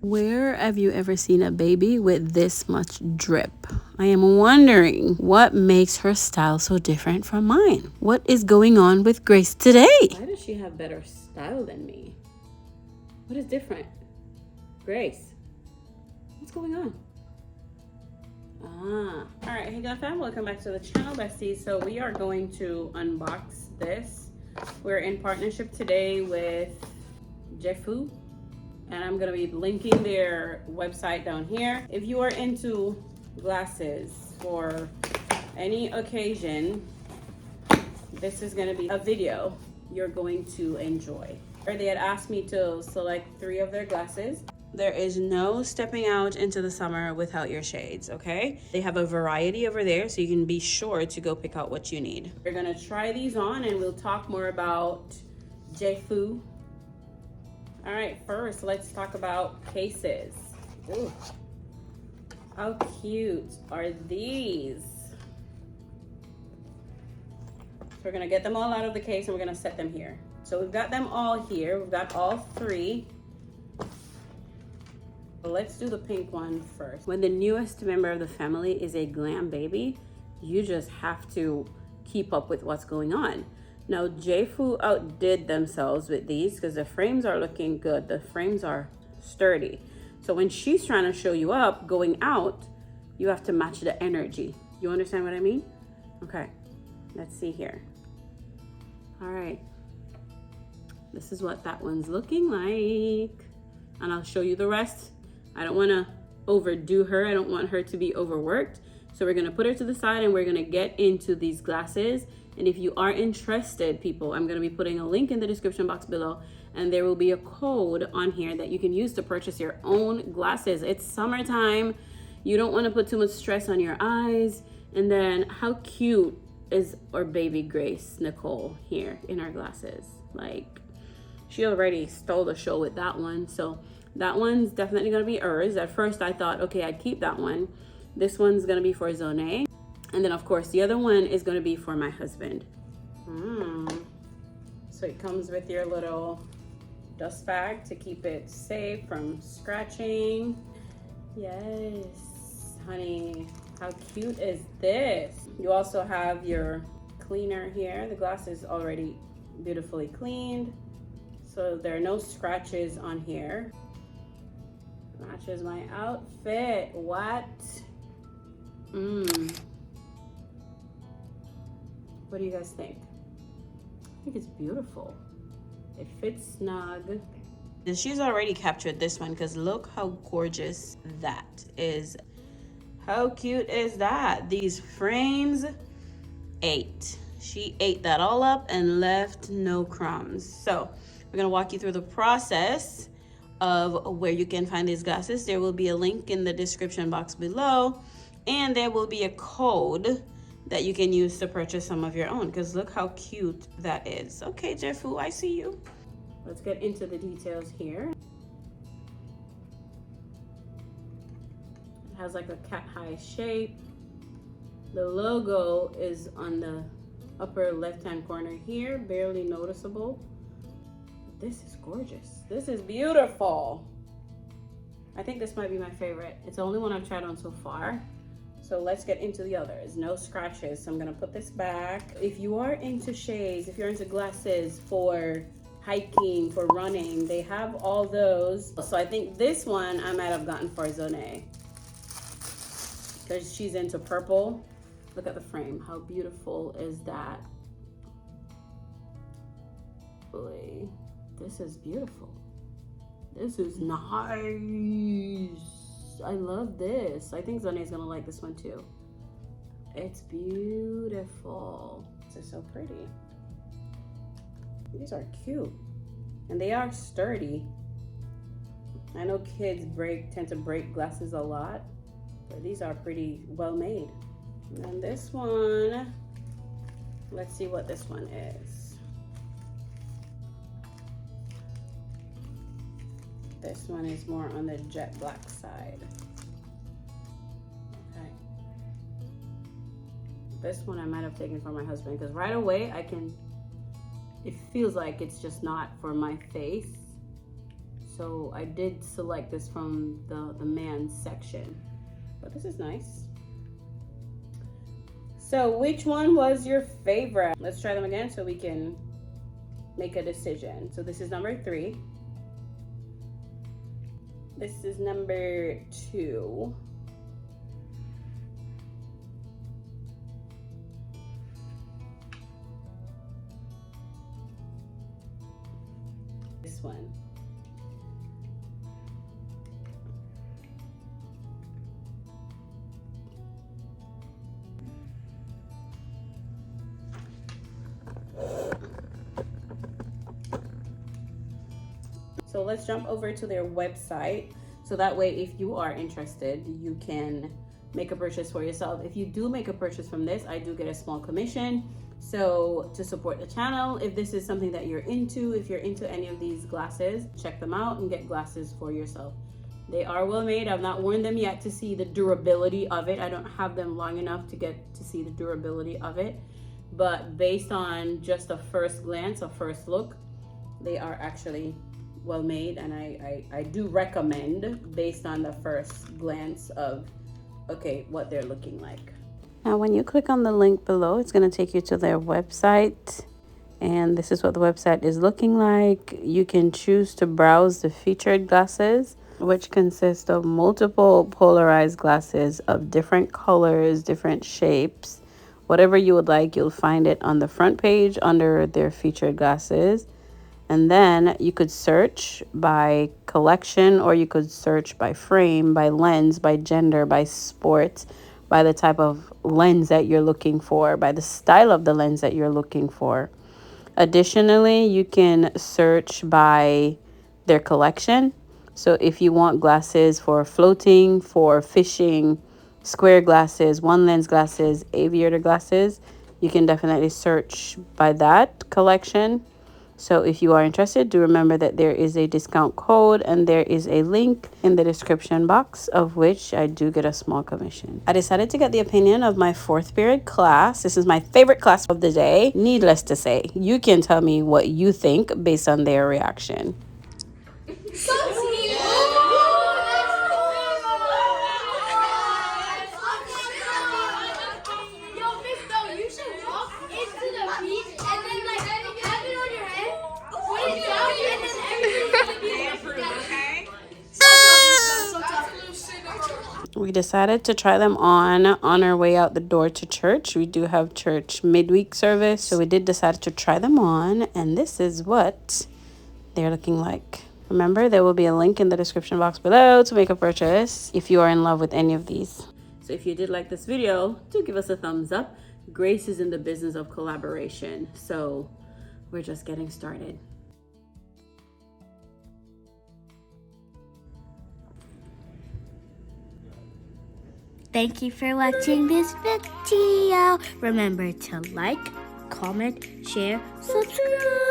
Where have you ever seen a baby with this much drip? I am wondering what makes her style so different from mine. What is going on with Grace today? Why does she have better style than me? What is different? Grace, what's going on? All right, hey GlamFam, welcome back to the channel, besties. So we are going to unbox this. We're in partnership today with Jefoo, and I'm gonna be linking their website down here. If you are into glasses for any occasion, this is gonna be a video you're going to enjoy. They had asked me to select 3 of their glasses. There is no stepping out into the summer without your shades, okay? They have a variety over there, so you can be sure to go pick out what you need. We're gonna try these on and we'll talk more about Jefoo. All right, first let's talk about cases. Ooh. How cute are these? So we're gonna get them all out of the case and we're gonna set them here. So we've got them all here. We've got all 3. Let's do the pink one first. When the newest member of the family is a glam baby, you just have to keep up with what's going on. Now, Jefoo outdid themselves with these because the frames are looking good. The frames are sturdy. So when she's trying to show you up, going out, you have to match the energy. You understand what I mean? Okay, let's see here. All right. This is what that one's looking like. And I'll show you the rest. I don't want to overdo her. I don't want her to be overworked. So we're going to put her to the side and we're going to get into these glasses. And if you are interested, people, I'm going to be putting a link in the description box below. And there will be a code on here that you can use to purchase your own glasses. It's summertime. You don't want to put too much stress on your eyes. And then how cute is our baby Grace Nicole here in our glasses? Like, she already stole the show with that one. So that one's definitely going to be hers. At first I thought, okay, I'd keep that one. This one's going to be for Xone. And then of course the other one is going to be for my husband. So it comes with your little dust bag to keep it safe from scratching. Yes, honey, how cute is this? You also have your cleaner here. The glass is already beautifully cleaned, so there are no scratches on here. Matches my outfit. What? What do you guys think? I think it's beautiful. It fits snug. She's already captured this one because look how gorgeous that is. How cute is that? These frames ate. She ate that all up and left no crumbs. So we're gonna walk you through the process of where you can find these glasses. There will be a link in the description box below, and there will be a code that you can use to purchase some of your own, because look how cute that is. Okay, Jefoo, I see you. Let's get into the details here. It has like a cat-high shape. The logo is on the upper left-hand corner here, barely noticeable. This is gorgeous. This is beautiful. I think this might be my favorite. It's the only one I've tried on so far. So let's get into the others. No scratches. So I'm gonna put this back. If you are into shades, if you're into glasses for hiking, for running, they have all those. So I think this one I might have gotten for Xone because she's into purple. Look at the frame. How beautiful is that? Boy. This is beautiful. This is nice. I love this. I think Xone is gonna like this one too. It's beautiful. This is so pretty. These are cute. And they are sturdy. I know kids tend to break glasses a lot, but these are pretty well made. And then this one, let's see what this one is. This one is more on the jet black side. Okay. This one I might have taken for my husband because right away it feels like it's just not for my face. So I did select this from the man's section, but this is nice. So which one was your favorite? Let's try them again so we can make a decision. So this is number 3. This is number 2. This one. So let's jump over to their website. So that way, if you are interested, you can make a purchase for yourself. If you do make a purchase from this, I do get a small commission. So to support the channel, if this is something that you're into, if you're into any of these glasses, check them out and get glasses for yourself. They are well made. I've not worn them yet to see the durability of it. I don't have them long enough to get to see the durability of it. But based on just a first glance, a first look, they are actually well made, and I do recommend based on the first glance of okay what they're looking like. Now when you click on the link below, it's going to take you to their website, and this is what the website is looking like. You can choose to browse the featured glasses, which consist of multiple polarized glasses of different colors, different shapes. Whatever you would like, you'll find it on the front page under their featured glasses. And then you could search by collection, or you could search by frame, by lens, by gender, by sport, by the type of lens that you're looking for, by the style of the lens that you're looking for. Additionally, you can search by their collection. So if you want glasses for floating, for fishing, square glasses, one lens glasses, aviator glasses, you can definitely search by that collection. So if you are interested, do remember that there is a discount code and there is a link in the description box, of which I do get a small commission. I decided to get the opinion of my 4th period class. This is my favorite class of the day. Needless to say, you can tell me what you think based on their reaction. We decided to try them on our way out the door to church. We do have church midweek service, so we did decide to try them on, and this is what they're looking like. Remember, there will be a link in the description box below to make a purchase if you are in love with any of these. So if you did like this video, do give us a thumbs up. Grace is in the business of collaboration, so we're just getting started. Thank you for watching this video. Remember to like, comment, share, subscribe.